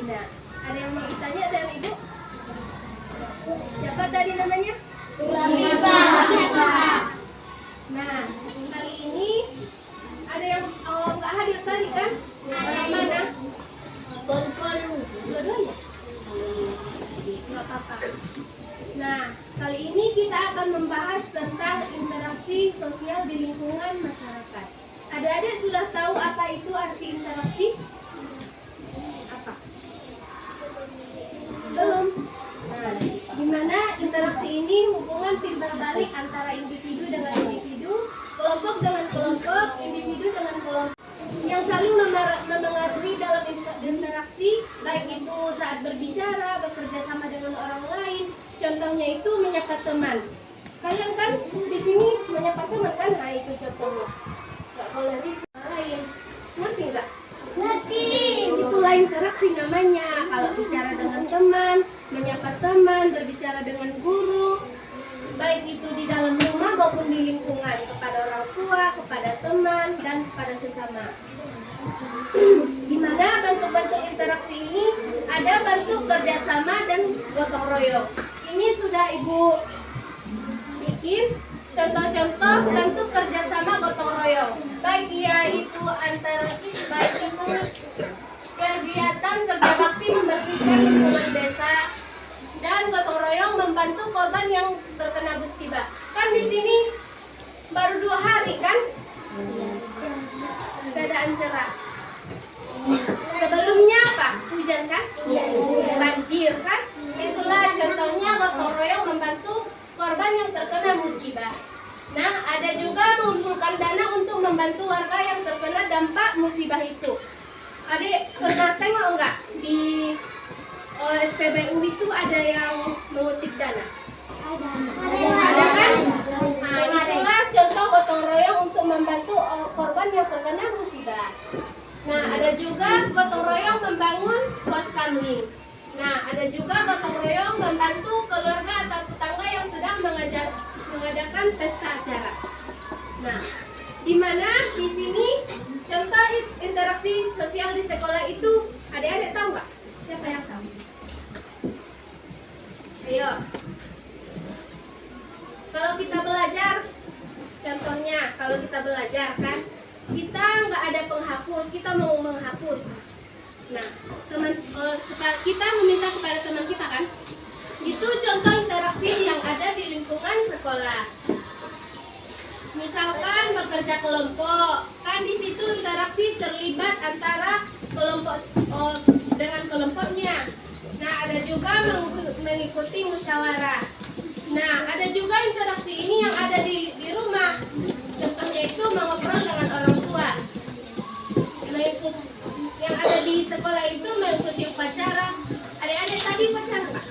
Nah, ada yang mau ditanya dari Ibu? Siapa tadi namanya? Nah, kali ini ada yang nggak hadir tadi kan? Mana? Dua-duanya? Nggak apa-apa. Nah, kali ini kita akan membahas tentang interaksi sosial di lingkungan masyarakat. Adik-adik sudah tahu apa itu arti interaksi? Apa? Belum? Nah, di mana interaksi ini hubungan timbal balik antara individu dengan individu, kelompok dengan kelompok, individu dengan kelompok yang saling memengaruhi dalam interaksi, baik itu saat berbicara, bekerja sama dengan orang lain. Contohnya itu menyapa teman. Kalian kan di sini menyapa teman kan? Nah, itu contohnya. Nggak boleh di lain. Ngerti nggak? Ngerti. Itulah interaksi namanya. Kalau bicara dengan teman, menyapa teman, berbicara dengan guru, baik itu di dalam rumah maupun di lingkungan, kepada orang tua, kepada teman, dan kepada sesama. Di mana bentuk-bentuk interaksi ini ada bentuk kerjasama dan gotong royong. Ini sudah Ibu bikin contoh-contoh bentuk kerjasama gotong royong. Baik itu kegiatan kerja bakti membersihkan lingkungan desa, dan gotong royong membantu korban yang terkena musibah. Kan di sini baru 2 hari kan? Keadaan cerah. Sebelumnya apa? Hujan kan? Banjir kan? Itulah contohnya gotong royong membantu korban yang terkena musibah. Nah, ada juga mengumpulkan dana untuk membantu warga yang terkena dampak musibah itu. Adik pernah tengok enggak di SPBU itu ada yang mengutip dana? Ada kan? Nah, itulah contoh gotong royong untuk membantu korban yang terkena musibah. Nah, ada juga gotong royong membangun pos kamling. Nah, ada juga gotong royong membantu keluarga atau tetangga yang sedang mengadakan pesta acara. Nah, di mana di sini contoh interaksi sosial di sekolah itu, adik-adik tahu nggak? Siapa yang tahu? Ayo. Kalau kita belajar, contohnya kalau kita belajar kan, kita nggak ada penghapus, kita mau menghapus. Nah, kita meminta kepada teman kita kan, itu contoh interaksi yang ada di lingkungan sekolah. Misalkan bekerja kelompok, kan di situ interaksi terlibat antara kelompok dengan kelompoknya. Nah, ada juga mengikuti musyawarah. Nah, ada juga interaksi ini yang ada di rumah. Contohnya itu mengobrol dengan orang tua. Yang ada di sekolah itu mengikuti upacara. Adik-adik tadi upacara nggak?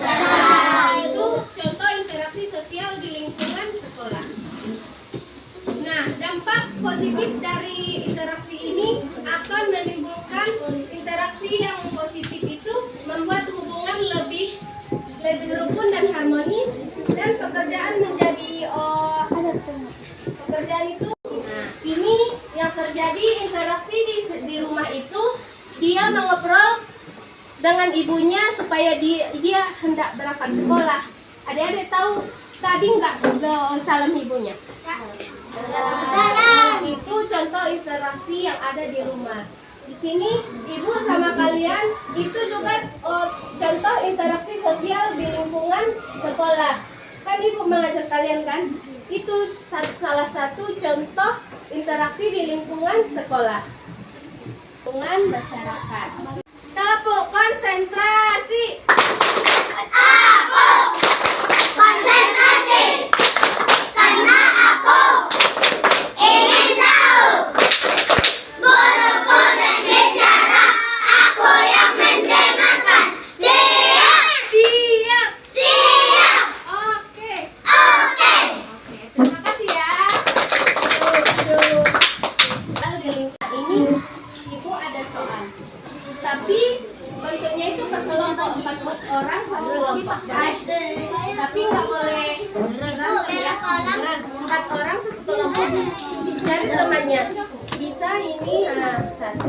Nah, itu contoh interaksi sosial di lingkungan sekolah. Nah, dampak positif dari interaksi ini akan menimbulkan interaksi yang positif itu membuat hubungan lebih rukun dan harmonis, dan pekerjaan menjadi pekerjaan itu. Nah, ini yang terjadi interaksi di rumah itu, dia mengobrol dengan ibunya supaya dia hendak berangkat sekolah. Adik-adik tahu tadi nggak salam ibunya? Salam. Itu contoh interaksi yang ada di rumah. Di sini ibu sama kalian itu juga contoh interaksi sosial di lingkungan sekolah. Kan ibu mengajar kalian kan? Itu salah satu contoh interaksi di lingkungan sekolah. Lingkungan masyarakat. Tepuk konsentrasi. Aku konsentrasi karena aku ingin tahu. Guruku berbicara, aku yang mendengarkan. Siap? Siap. Siap. Oke. Oke. Terima kasih ya. Lalu di lingkungan ini ibu ada soal. Tapi bentuknya itu per kelompok 4 orang satu kelompok. Tapi nggak boleh berantem ya. 4 orang satu kelompok. Cari temannya. Bisa ini satu.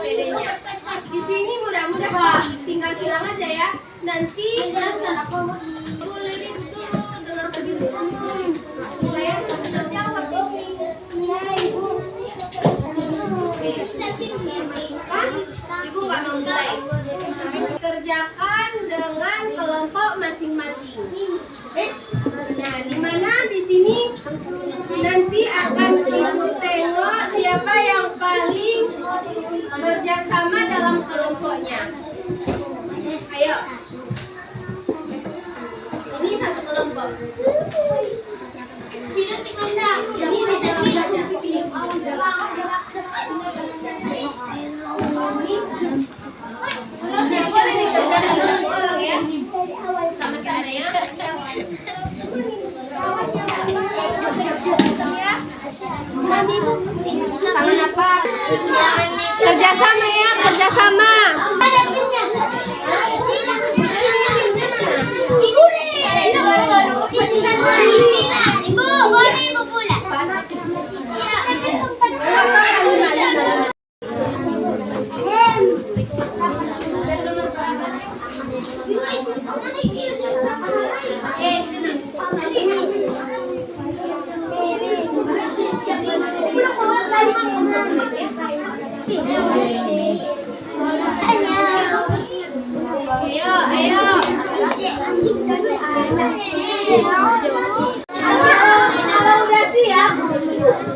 PD-nya. Di sini mudah-mudahan tinggal silang aja ya. Nanti boleh dulu dengar begitu. Supaya terjawab ini. Iya, Ibu. Kan? Ibu nggak mau mulai. Kerjakan dengan kelompok masing-masing. Nah, di mana di sini nanti akan Ibu tengok siapa yang paling kerjasama dalam kelompoknya. Ayo. Ini satu kelompok. Ini dijawab saja. Ini boleh dikerjakan satu orang ya. Sama-sama ya. Tangan apa? Kerjasama ya, kerjasama. Ibu, boleh Ibu pulang. Ayo, ayo. Kalau udah siap,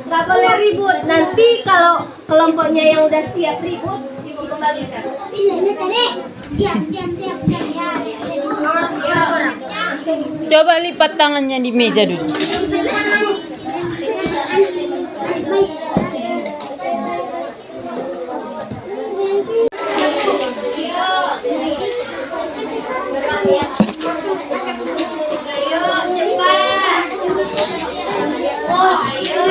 nggak boleh ribut. Nanti kalau kelompoknya yang udah siap ribut, Ibu kembalikan. Diam. Coba lipat tangannya di meja dulu. Ayo, cepat. Ayo.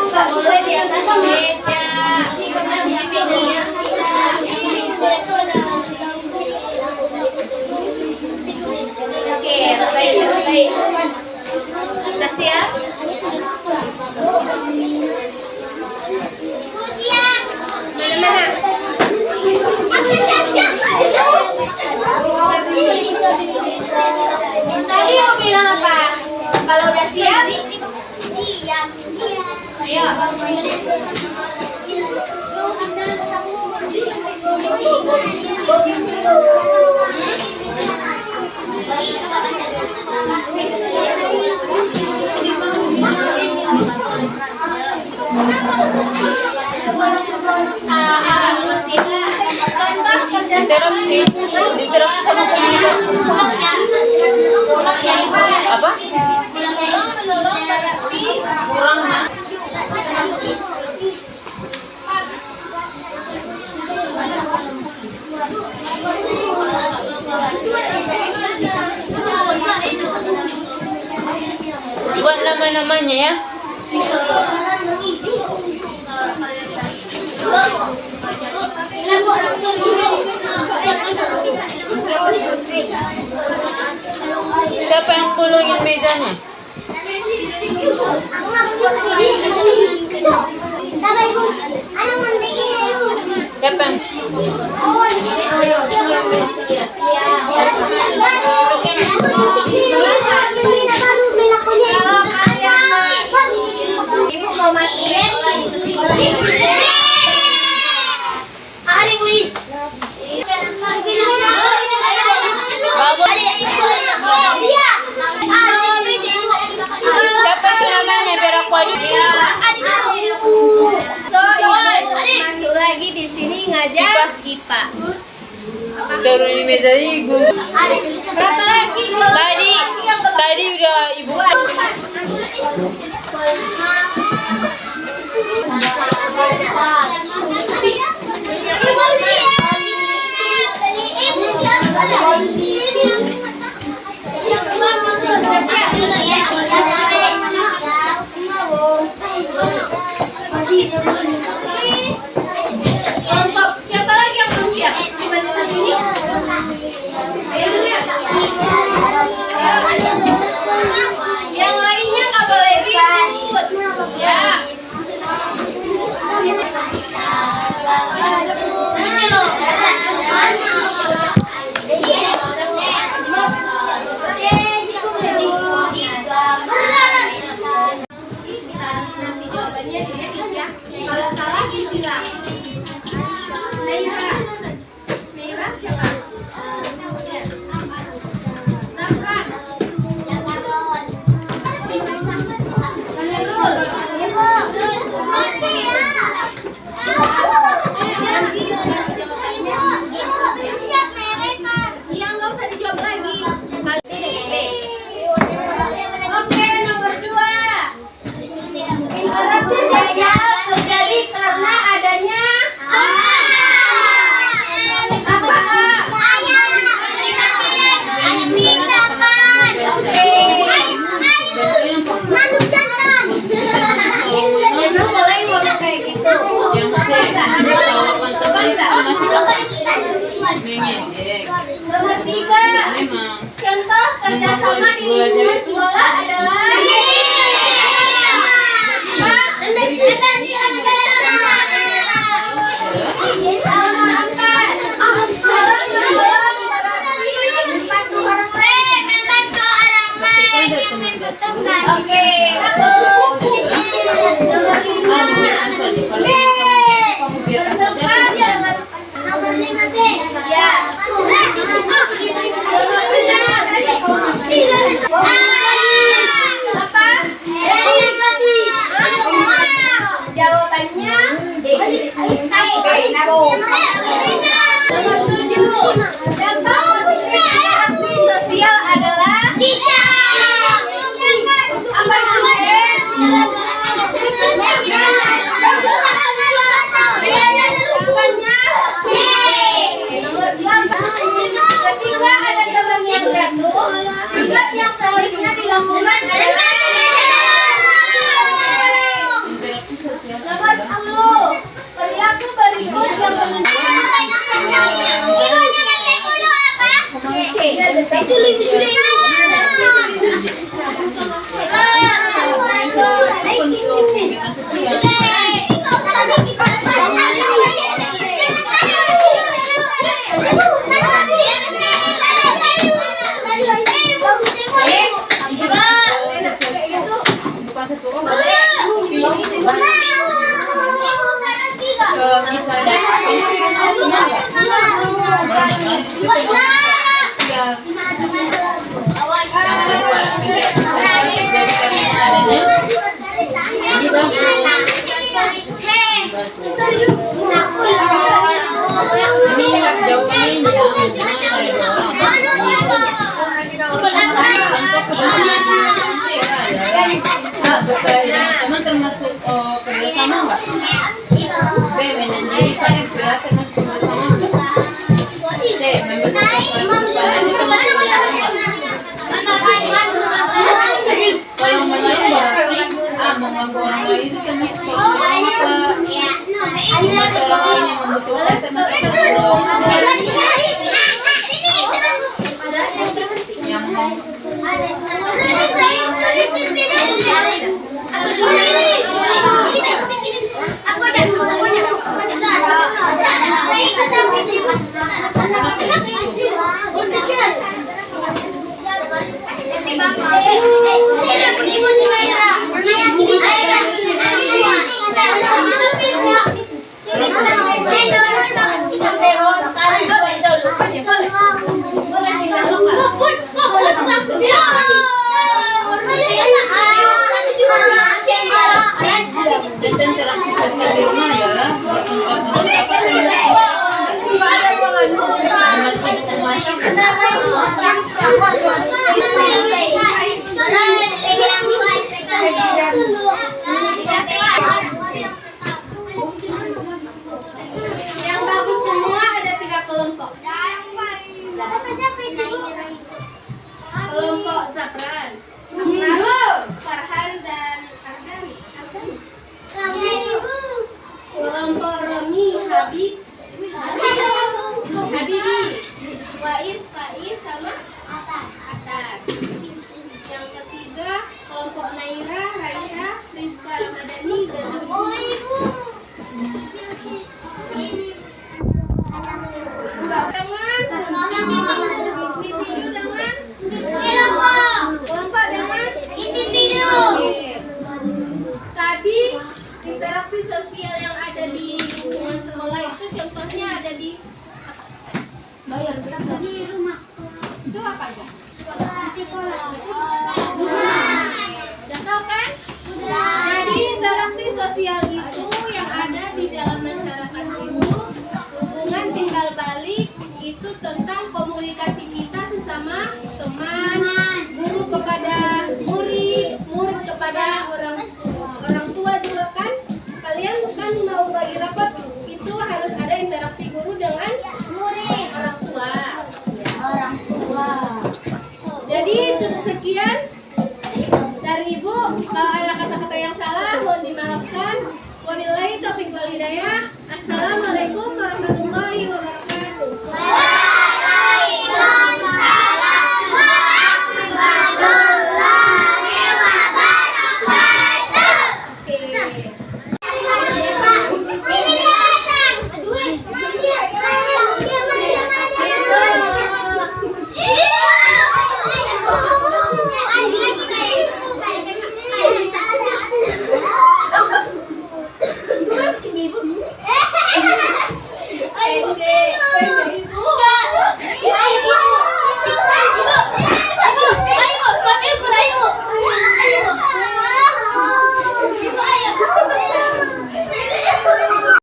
Nggak boleh di atas meja. Di mejanya. Oke, baik. Udah siap? Mana? Tadi mau bilang apa? Kalau udah siap? Ayo. Contoh kerjasama. Interaksi sama apa? Menolong beraksi. Kurang. Buat nama-namanya ya. Siapa yang pulungin mejanya? Siapa yang? Ibu mau masuk Siapa itu namanya? Biar aku adu. So, Ibu masuk lagi di sini ngajar IPA. Taruh di meja ibu. Berapa lagi? Tadi udah ibu. Kelompok siapa lagi yang belum siap? Yang lainnya nggak boleh ribut. Ya. Nanti jawabannya dicek ya. Kalau salah disilang. Naira. Naira siapa? Ya. Zafran. Manirul. Nanti kasih jawabannya. Iya, nggak usah dijawab lagi. Oke, nomor 2. Interaksi sosial terjadi karena adanya apa? Emang boleh ngomong kayak gitu? Sopan nggak? Sopan nggak? Nomor 3. Contoh kerjasama di lingkungan sekolah adalah Oke, nomor 5. Ya. Apa? Jawabannya B. Nomor 7. Dampak positif interaksi sosial adalah apa itu? Nomor 8. Ketika ada teman yang jatuh, sikap yang seharusnya dilakukan adalah nomor 10. Perilaku berikut yang teman termasuk kerjasama nggak? B. Menyanyi saya termasuk kerjasama nggak? C. Member kalau mengaruh berarti mengganggu orang lain itu termasuk kerjasama apa? Membantu orang lain yang membutuhkan termasuk kerjasama. Udah tahu kan? Jadi interaksi sosial itu yang ada di dalam masyarakat itu, hubungan timbal balik itu tentang komunikasi kita sesama teman, guru kepada murid, murid kepada orang tua juga kan. Kalian kan mau bagi rapat itu harus ada interaksi guru dengan murid, orang tua. Jadi cukup sekian dari Ibu. Kalau ada kata-kata yang salah mohon dimaafkan. Wabillahi taufiq wal hidayah. Assalamualaikum warahmatullahi wabarakatuh.